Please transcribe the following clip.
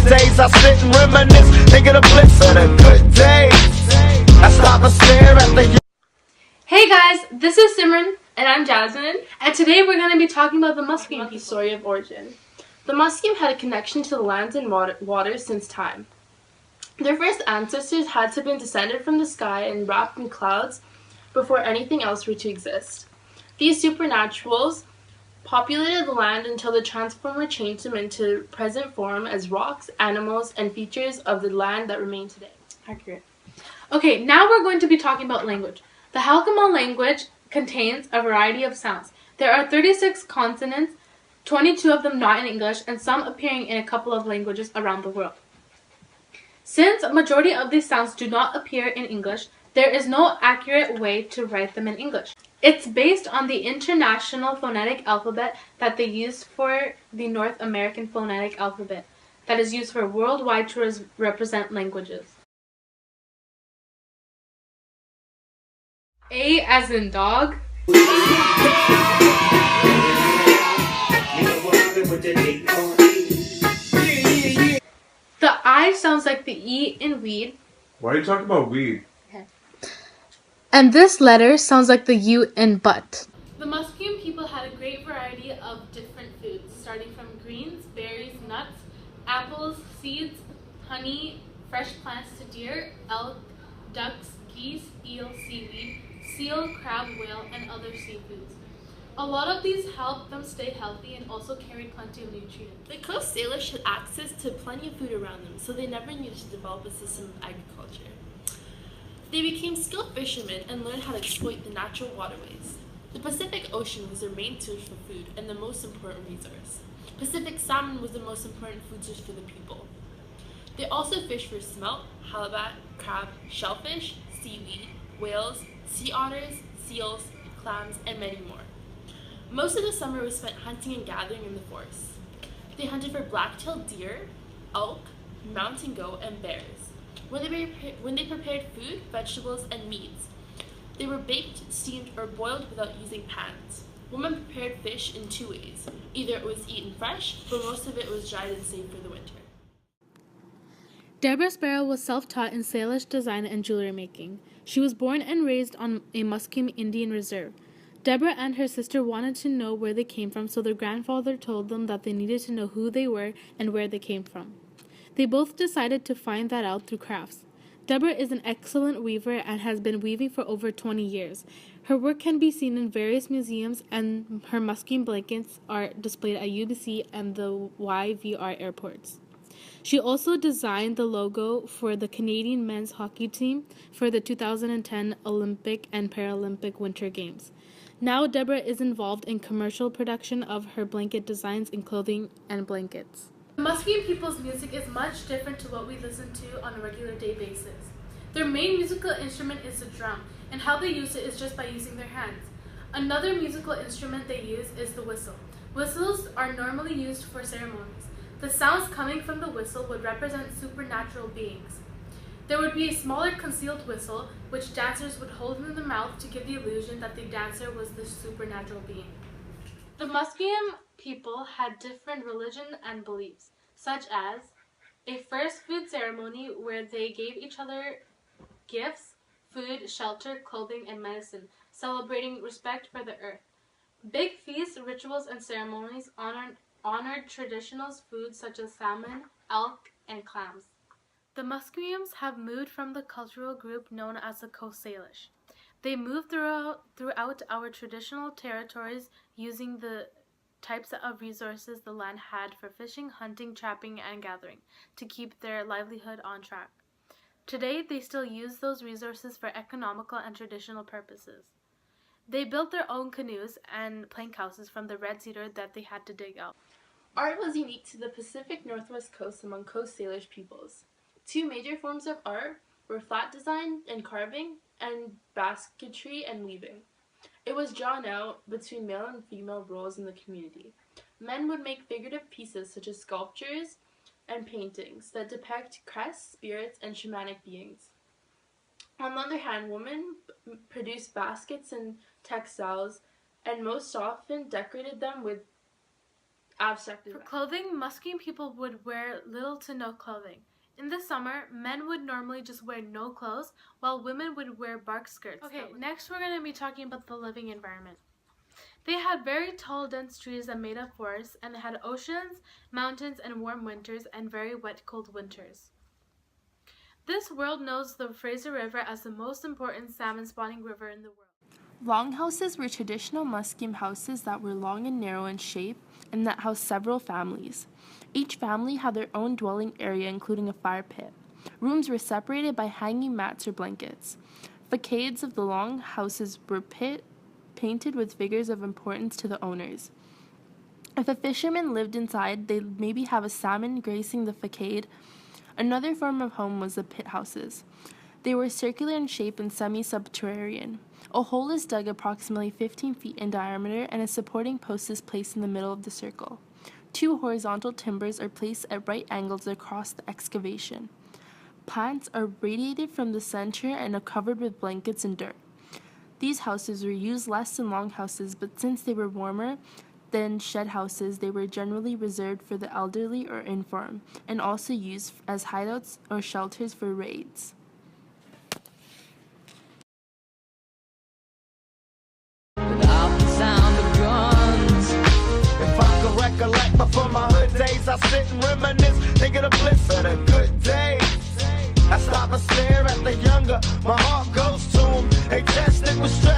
days I sit and reminisce, thinking of bliss of the good days. I stop and stare at the... Hey guys, this is Simran. And I'm Jasmine. And today we're going to be talking about the Musqueam people. Story of origin. The Musqueam had a connection to the lands and waters since time. Their first ancestors had to have been descended from the sky and wrapped in clouds before anything else were to exist. These supernaturals populated the land until the transformer changed them into present form as rocks, animals, and features of the land that remain today. Accurate. Okay, now we're going to be talking about language. The Halkama language contains a variety of sounds. There are 36 consonants, 22 of them not in English, and some appearing in a couple of languages around the world. Since a majority of these sounds do not appear in English, there is no accurate way to write them in English. It's based on the International Phonetic Alphabet that they use for the North American Phonetic Alphabet that is used for worldwide to represent languages. A as in dog. The I sounds like the E in weed. Why are you talking about weed? Okay. And this letter sounds like the U in butt. The Musqueam people had a great variety of different foods, starting from greens, berries, nuts, apples, seeds, honey, fresh plants to deer, elk, ducks, geese, eel, seaweed, seal, crab, whale, and other seafoods. A lot of these help them stay healthy and also carry plenty of nutrients. The Coast Salish had access to plenty of food around them, so they never needed to develop a system of agriculture. They became skilled fishermen and learned how to exploit the natural waterways. The Pacific Ocean was their main source for food and the most important resource. Pacific salmon was the most important food source for the people. They also fished for smelt, halibut, crab, shellfish, seaweed, whales, sea otters, seals, clams, and many more. Most of the summer was spent hunting and gathering in the forests. They hunted for black-tailed deer, elk, mountain goat, and bears. When they prepared food, vegetables, and meats, they were baked, steamed, or boiled without using pans. Women prepared fish in two ways. Either it was eaten fresh, but most of it was dried and saved for the winter. Deborah Sparrow was self-taught in Salish design and jewelry making. She was born and raised on a Musqueam Indian reserve. Deborah and her sister wanted to know where they came from, so their grandfather told them that they needed to know who they were and where they came from. They both decided to find that out through crafts. Deborah is an excellent weaver and has been weaving for over 20 years. Her work can be seen in various museums, and her Musqueam blankets are displayed at UBC and the YVR airports. She also designed the logo for the Canadian men's hockey team for the 2010 Olympic and Paralympic Winter Games. Now Deborah is involved in commercial production of her blanket designs in clothing and blankets. The Musqueam people's music is much different to what we listen to on a regular day basis. Their main musical instrument is the drum, and how they use it is just by using their hands. Another musical instrument they use is the whistle. Whistles are normally used for ceremonies. The sounds coming from the whistle would represent supernatural beings. There would be a smaller concealed whistle, which dancers would hold in their mouth to give the illusion that the dancer was the supernatural being. The Musqueam people had different religion and beliefs, such as a first food ceremony where they gave each other gifts, food, shelter, clothing, and medicine, celebrating respect for the earth. Big feasts, rituals, and ceremonies honored traditional foods such as salmon, elk, and clams. The Musqueams have moved from the cultural group known as the Coast Salish. They moved throughout our traditional territories using the types of resources the land had for fishing, hunting, trapping, and gathering to keep their livelihood on track. Today, they still use those resources for economical and traditional purposes. They built their own canoes and plank houses from the red cedar that they had to dig out. Art was unique to the Pacific Northwest coast among Coast Salish peoples. Two major forms of art were flat design and carving, and basketry and weaving. It was drawn out between male and female roles in the community. Men would make figurative pieces such as sculptures and paintings that depict crests, spirits, and shamanic beings. On the other hand, women produced baskets and textiles, and most often decorated them with Abstractly For right. clothing, Musqueam people would wear little to no clothing. In the summer, men would normally just wear no clothes, while women would wear bark skirts. Okay, next we're going to be talking about the living environment. They had very tall, dense trees that made up forests, and they had oceans, mountains, and warm winters, and very wet, cold winters. This world knows the Fraser River as the most important salmon spawning river in the world. Longhouses were traditional Musqueam houses that were long and narrow in shape and that housed several families. Each family had their own dwelling area, including a fire pit. Rooms were separated by hanging mats or blankets. Facades of the long houses were painted with figures of importance to the owners. If a fisherman lived inside, they'd maybe have a salmon gracing the facade. Another form of home was the pit houses. They were circular in shape and semi-subterranean. A hole is dug approximately 15 feet in diameter and a supporting post is placed in the middle of the circle. 2 horizontal timbers are placed at right angles across the excavation. Plants are radiated from the center and are covered with blankets and dirt. These houses were used less than long houses, but since they were warmer than shed houses, they were generally reserved for the elderly or infirm, and also used as hideouts or shelters for raids. Without the sound of guns. If I could recollect before my hood days, I sit and reminisce, think of the bliss of the good days. I stop and stare at the younger, my heart goes to them. They tested with stress.